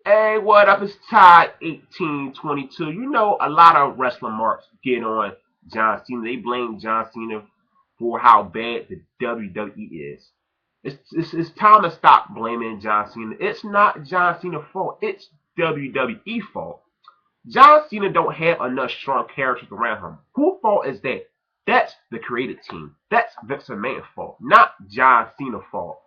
Hey, what up? It's Todd 1822. You know, a lot of wrestling marks get on John Cena. They blame John Cena for how bad the WWE is. It's time to stop blaming John Cena. It's not John Cena's fault. It's WWE fault. John Cena don't have enough strong characters around him. Whose fault is that? That's the creative team. That's Vince McMahon's fault, not John Cena's fault.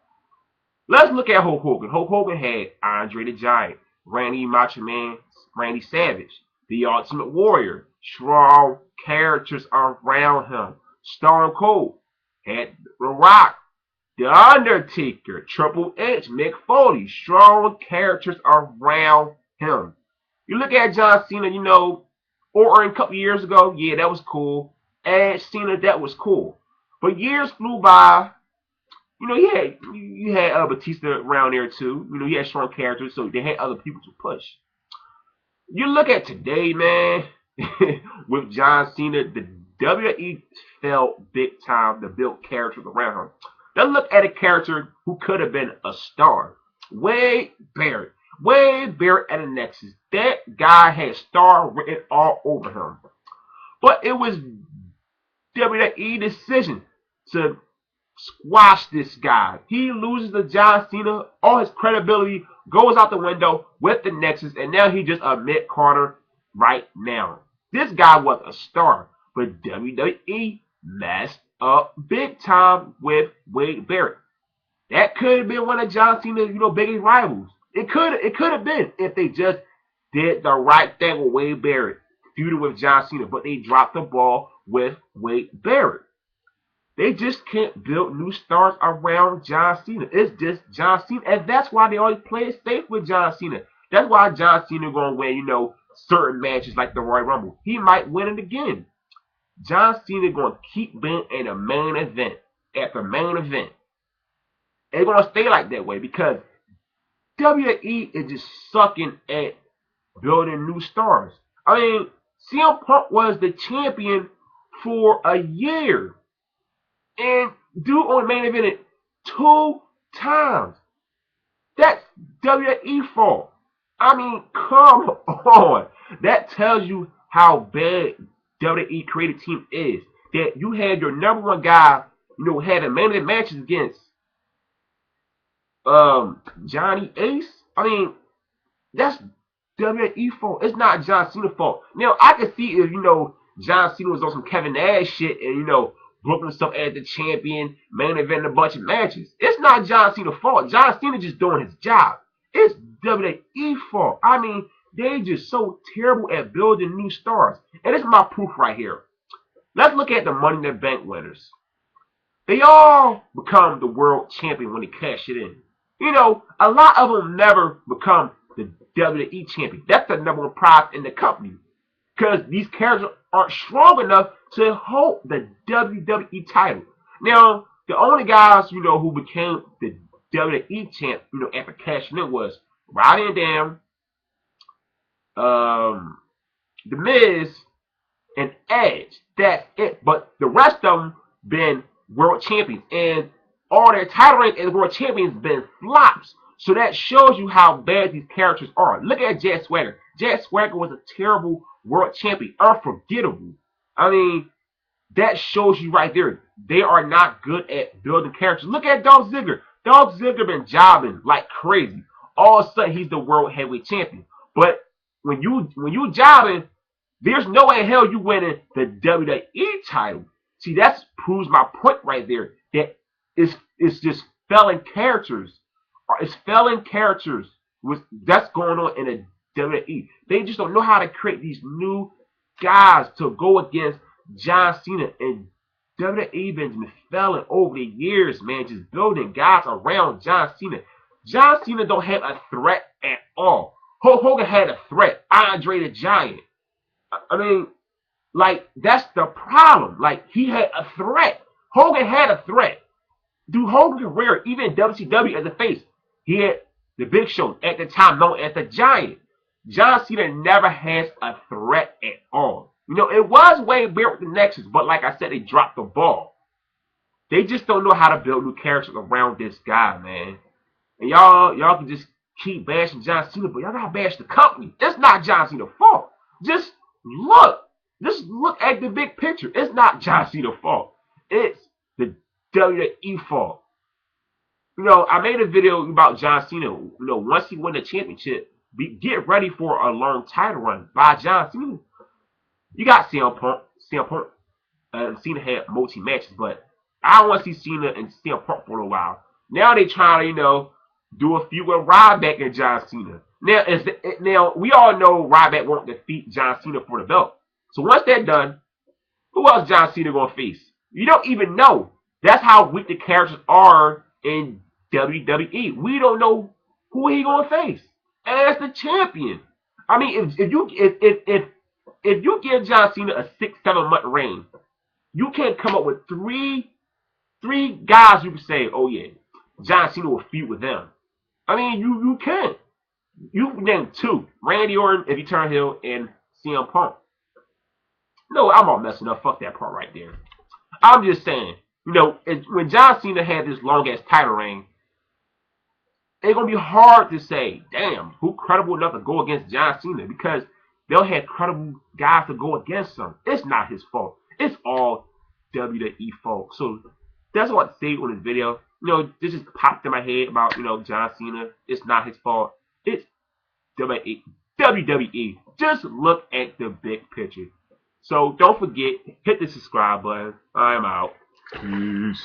Let's look at Hulk Hogan. Hulk Hogan had Andre the Giant, Randy Macho Man, Randy Savage, the Ultimate Warrior, strong characters around him. Stone Cold had The Rock, The Undertaker, Triple H, Mick Foley, strong characters around him. You look at John Cena, Orton a couple years ago, yeah, that was cool. Edge Cena, that was cool. But years flew by, you had Batista around there too. He had strong characters, so they had other people to push. You look at today, man, with John Cena, the WWE felt big time to build characters around him. Now look at a character who could have been a star. Wade Barrett. Wade Barrett at the Nexus. That guy had star written all over him. But it was WWE decision to squash this guy. He loses to John Cena. All his credibility goes out the window with the Nexus, and now he just a mid Carter right now. This guy was a star, but WWE messed up big time with Wade Barrett. That could have been one of John Cena's, biggest rivals. It could have been if they just did the right thing with Wade Barrett, feuded with John Cena, but they dropped the ball with Wade Barrett. They just can't build new stars around John Cena. It's just John Cena, and that's why they always play it safe with John Cena. That's why John Cena gonna win, certain matches like the Royal Rumble. He might win it again. John Cena gonna keep being in a main event after main event. It's gonna stay like that way because WWE is just sucking at building new stars. I mean, CM Punk was the champion for a year. And dude only main evented 2 times. That's WWE fault. I mean, come on. That tells you how bad WWE creative team is. That you had your number one guy, having main event matches against Johnny Ace. I mean, that's WWE fault. It's not John Cena's fault. Now I can see if John Cena was on some Kevin Nash shit and booking himself as the champion, main event a bunch of matches. It's not John Cena's fault. John Cena just doing his job. It's WWE fault. I mean, they just so terrible at building new stars. And this is my proof right here. Let's look at the Money in the Bank winners. They all become the world champion when they cash it in. A lot of them never become the WWE champion. That's the number one prize in the company. Because these characters aren't strong enough to hold the WWE title. Now, the only guys, who became the WWE champ, after cashing in was Roddy and Dam, The Miz, and Edge. That's it. But the rest of them been world champions. And all their title reigns as world champions been flops. So that shows you how bad these characters are. Look at Jack Swagger. Jack Swagger was a terrible world champion. Unforgettable. I mean, that shows you right there. They are not good at building characters. Look at Dolph Ziggler. Dolph Ziggler been jobbing like crazy. All of a sudden, he's the world heavyweight champion. But when you jobbing, there's no way in hell you winning the WWE title. See, that proves my point right there. That it's just failing characters. It's failing characters. That's going on in the WWE. They just don't know how to create these new guys to go against John Cena. And WWE been failing over the years, man, just building guys around John Cena. John Cena don't have a threat at all. Hulk Hogan had a threat. Andre the Giant. I mean, like, that's the problem. Like, he had a threat. Hogan had a threat. Through Hogan's career, even in WCW as a face, he had the Big Show at the time known as the Giant. John Cena never has a threat at all. It was way weird with the Nexus, but like I said, they dropped the ball. They just don't know how to build new characters around this guy, man. And y'all can just keep bashing John Cena, but y'all gotta bash the company. It's not John Cena's fault. Just look. Just look at the big picture. It's not John Cena's fault. It's the WWE fault. I made a video about John Cena. Once he win the championship, get ready for a long title run by John Cena. You got CM Punk. CM Punk Cena had multi matches, but I don't want to see Cena and CM Punk for a while. Now they trying to, do a feud with Ryback and John Cena. Now we all know Ryback won't defeat John Cena for the belt. So once that's done, who else John Cena gonna face? You don't even know. That's how weak the characters are in WWE. We don't know who he gonna face as the champion. I mean, if you give John Cena a 6-7 month reign, you can come up with three guys you can say, oh yeah, John Cena will feud with them. I mean, you can. You can name two: Randy Orton if he turn heel, and CM Punk. No, I'm all messing up. Fuck that part right there. I'm just saying, when John Cena had this long ass title reign, it's gonna be hard to say, damn, who credible enough to go against John Cena, because they'll have credible guys to go against him. It's not his fault. It's all WWE fault. So that's what I say on this video. This just popped in my head about, John Cena. It's not his fault. It's WWE. Just look at the big picture. So don't forget, hit the subscribe button. I'm out. Peace.